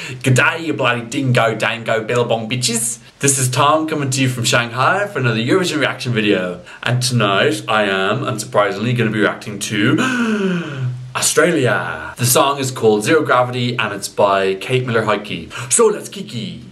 G'day, you bloody dingo dango billabong bitches. This is Tom coming to you from Shanghai for another Eurovision reaction video. And tonight I am, unsurprisingly, going to be reacting to Australia. The song is called Zero Gravity and it's by Kate Miller-Heidke. So let's kiki.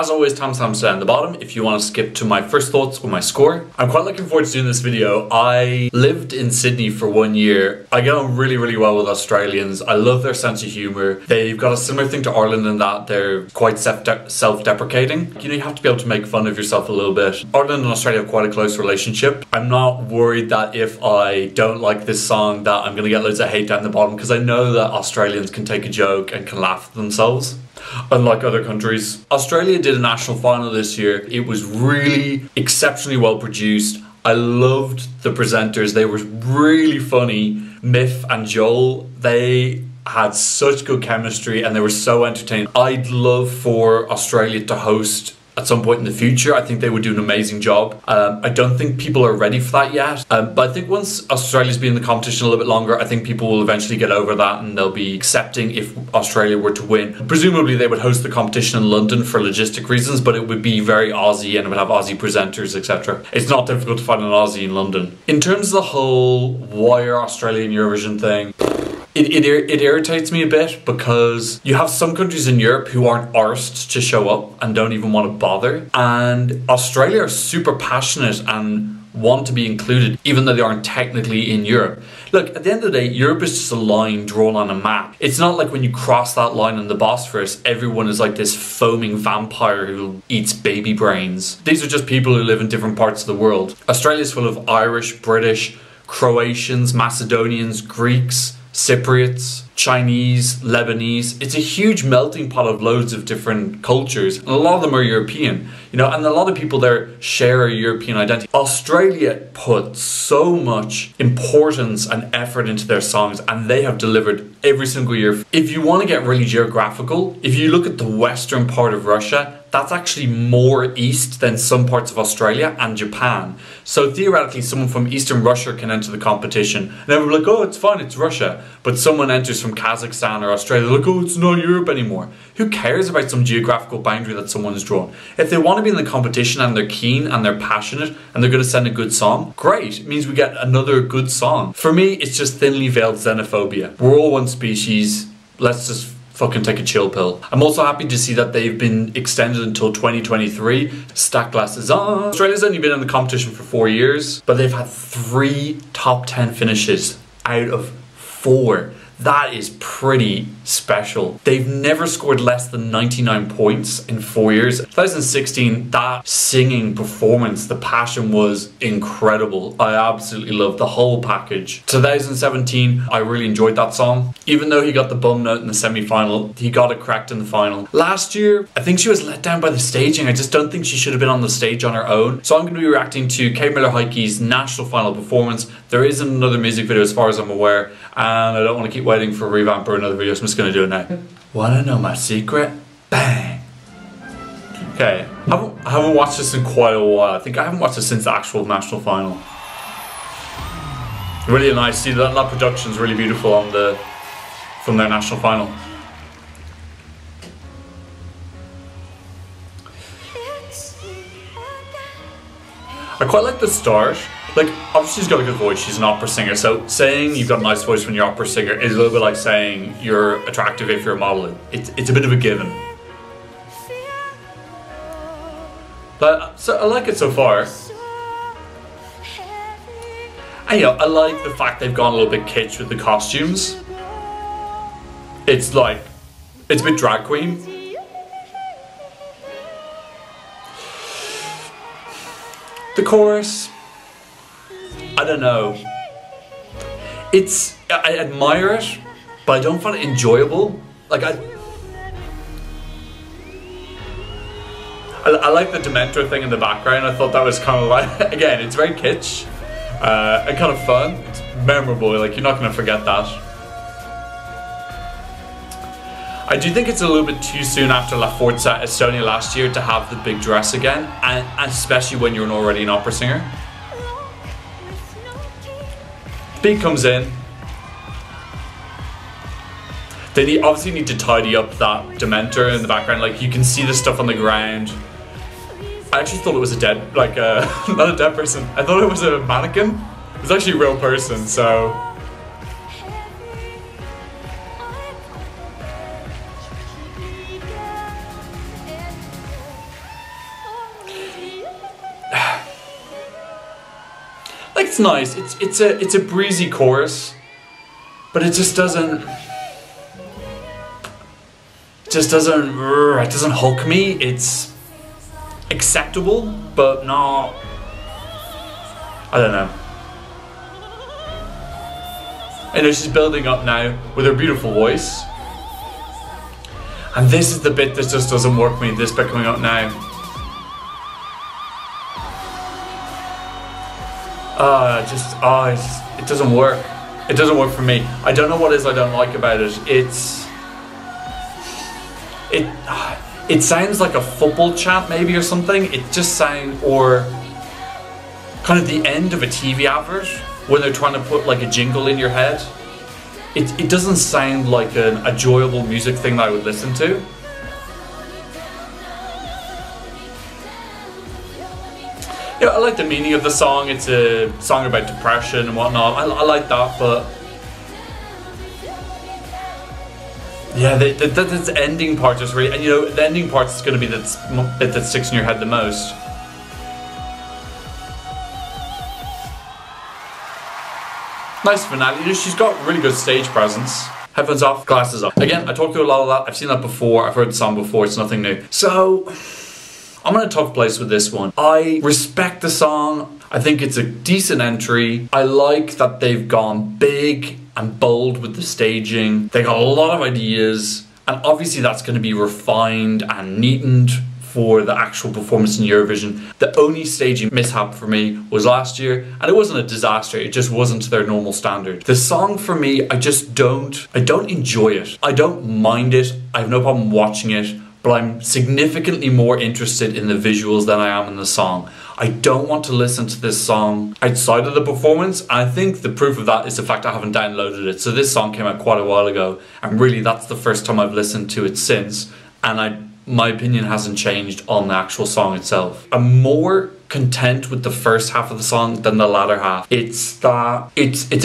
As always, timestamps down the bottom if you want to skip to my first thoughts or my score. I'm quite looking forward to doing this video. I lived in Sydney for 1 year. I get on really well with Australians. I love their sense of humour. They've got a similar thing to Ireland in that they're quite self-deprecating. You know, you have to be able to make fun of yourself a little bit. Ireland and Australia have quite a close relationship. I'm not worried that if I don't like this song that I'm going to get loads of hate down the bottom, because I know that Australians can take a joke and can laugh at themselves. Unlike other countries. Australia did a national final this year. It was really exceptionally well produced. I loved the presenters. They were really funny. Miff and Joel, they had such good chemistry and they were so entertaining. I'd love for Australia to host at some point in the future. I think they would do an amazing job. I don't think people are ready for that yet. But I think once Australia's been in the competition a little bit longer, I think people will eventually get over that and they'll be accepting if Australia were to win. Presumably they would host the competition in London for logistic reasons, but it would be very Aussie and it would have Aussie presenters, etc. It's not difficult to find an Aussie in London. In terms of the whole why are Australia in Eurovision thing, it irritates me a bit because you have some countries in Europe who aren't arsed to show up and don't even want to bother, and Australia are super passionate and want to be included even though they aren't technically in Europe. Look, at the end of the day, Europe is just a line drawn on a map. It's not like when you cross that line in the Bosphorus, everyone is like this foaming vampire who eats baby brains. These are just people who live in different parts of the world. Australia is full of Irish, British, Croatians, Macedonians, Greeks, Cypriots, Chinese, Lebanese. It's a huge melting pot of loads of different cultures, and a lot of them are European, you know, and a lot of people there share a European identity. Australia put so much importance and effort into their songs, and they have delivered every single year. If you want to get really geographical, if you look at the western part of Russia, that's actually more east than some parts of Australia and Japan. So theoretically, someone from Eastern Russia can enter the competition. And everyone will be like, oh, it's fine, it's Russia. But someone enters from Kazakhstan or Australia, like, oh, it's not Europe anymore. Who cares about some geographical boundary that someone's drawn? If they want to be in the competition and they're keen and they're passionate and they're going to send a good song, great. It means we get another good song. For me, it's just thinly veiled xenophobia. We're all one species. Let's just fucking take a chill pill. I'm also happy to see that they've been extended until 2023. Stack glasses on. Australia's only been in the competition for 4 years, but they've had 3 top 10 finishes out of 4. That is pretty special. They've never scored less than 99 points in 4 years. 2016, that singing performance, the passion was incredible. I absolutely loved the whole package. 2017, I really enjoyed that song. Even though he got the bum note in the semi-final, he got it cracked in the final. Last year, I think she was let down by the staging. I just don't think she should have been on the stage on her own. So I'm going to be reacting to Kate Miller-Heidke's national final performance. There isn't another music video as far as I'm aware, and I don't want to keep waiting for a revamp or another video, so I'm just going to do it now. Wanna know my secret? Bang! Okay, I haven't watched this in quite a while. I think I haven't watched this since the actual national final. Really nice. See, that production's really beautiful on from their national final. I quite like the start. Like, obviously she's got a good voice, she's an opera singer, so saying you've got a nice voice when you're an opera singer is a little bit like saying you're attractive if you're a model. It's a bit of a given. But so I like it so far. And you know, I like the fact they've gone a little bit kitsch with the costumes. It's like, it's a bit drag queen. The chorus, I don't know. I admire it, but I don't find it enjoyable. Like I like the Dementor thing in the background. I thought that was kind of like, again, it's very kitsch and kind of fun. It's memorable, like you're not going to forget that. I do think it's a little bit too soon after La Forza Estonia last year to have the big dress again, and especially when you're already an opera singer. Beat comes in. They obviously need to tidy up that Dementor in the background. Like, you can see the stuff on the ground. I actually thought it was a dead, like not a dead person. I thought it was a mannequin. It was actually a real person, so. Like, it's nice. It's a breezy chorus, but it just doesn't. It doesn't hook me. It's acceptable, but not. I don't know. I know she's building up now with her beautiful voice, and this is the bit that just doesn't work for me. This bit coming up now. It doesn't work. It doesn't work for me. I don't know what it is I don't like about it. It sounds like a football chant maybe or something. It just sounds, or kind of the end of a TV advert when they're trying to put like a jingle in your head. It doesn't sound like an enjoyable music thing that I would listen to. Yeah, I like the meaning of the song. It's a song about depression and whatnot. I like that, but yeah, this ending part just really, and you know, the ending part is going to be the bit that sticks in your head the most. Nice finale. You know, she's got really good stage presence. Headphones off, glasses off. Again, I talked through a lot of that. I've seen that before. I've heard the song before. It's nothing new. So I'm in a tough place with this one. I respect the song. I think it's a decent entry. I like that they've gone big and bold with the staging. They got a lot of ideas, and obviously that's going to be refined and neatened for the actual performance in Eurovision. The only staging mishap for me was last year, and it wasn't a disaster, it just wasn't to their normal standard. The song for me, I don't enjoy it. I don't mind it, I have no problem watching it, but I'm significantly more interested in the visuals than I am in the song. I don't want to listen to this song outside of the performance, and I think the proof of that is the fact I haven't downloaded it. So this song came out quite a while ago, and really that's the first time I've listened to it since, and my opinion hasn't changed on the actual song itself. I'm more content with the first half of the song than the latter half. It's a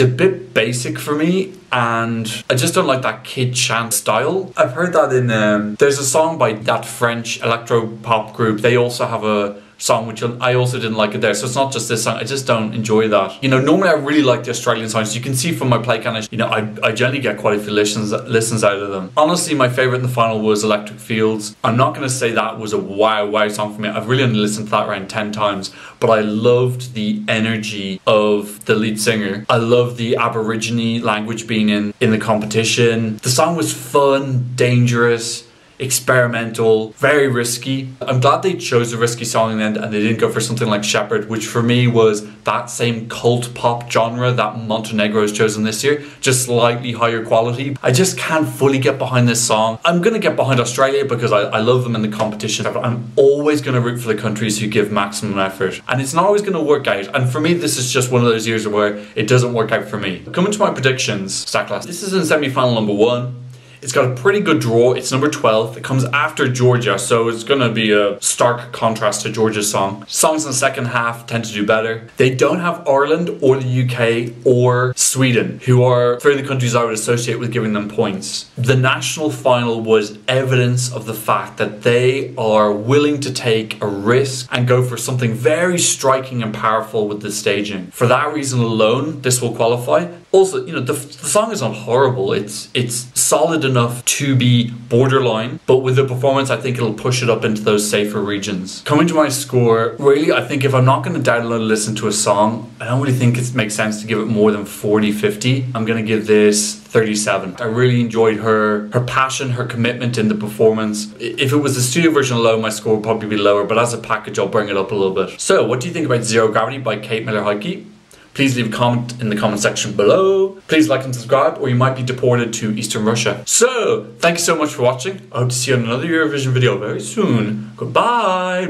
bit basic for me, and I just don't like that kid chant style. I've heard that in there's a song by that French electro pop group. They also have a song which I also didn't like it there, so it's not just this song. I just don't enjoy that. You know, normally I really like the Australian songs. You can see from my play count, you know, I generally get quite a few listens out of them. Honestly, my favourite in the final was Electric Fields. I'm not going to say that was a wow song for me. I've really only listened to that around 10 times, but I loved the energy of the lead singer. I loved the Aborigine language being in the competition. The song was fun, dangerous, experimental, very risky. I'm glad they chose a risky song in the end and they didn't go for something like Shepherd, which for me was that same cult pop genre that Montenegro has chosen this year, just slightly higher quality. I just can't fully get behind this song. I'm gonna get behind Australia because I love them in the competition. I'm always gonna root for the countries who give maximum effort, and it's not always gonna work out, and for me this is just one of those years where it doesn't work out for me. Coming to my predictions, stack class. This is in semi-final number 1. It's got a pretty good draw. It's number 12. It comes after Georgia, so it's gonna be a stark contrast to Georgia's song. Songs in the second half tend to do better. They don't have Ireland or the UK or Sweden, who are three of the countries I would associate with giving them points. The national final was evidence of the fact that they are willing to take a risk and go for something very striking and powerful with the staging. For that reason alone, this will qualify. Also, you know, the song is not horrible. It's solid enough to be borderline, but with the performance, I think it'll push it up into those safer regions. Coming to my score, really, I think if I'm not going to download and listen to a song, I don't really think it makes sense to give it more than 40, 50. I'm going to give this 37. I really enjoyed her passion, her commitment in the performance. If it was the studio version alone, my score would probably be lower, but as a package, I'll bring it up a little bit. So, what do you think about Zero Gravity by Kate Miller-Heidke? please leave a comment in the comment section below. Please like and subscribe, or you might be deported to Eastern Russia. So, thank you so much for watching. I hope to see you on another Eurovision video very soon. Goodbye.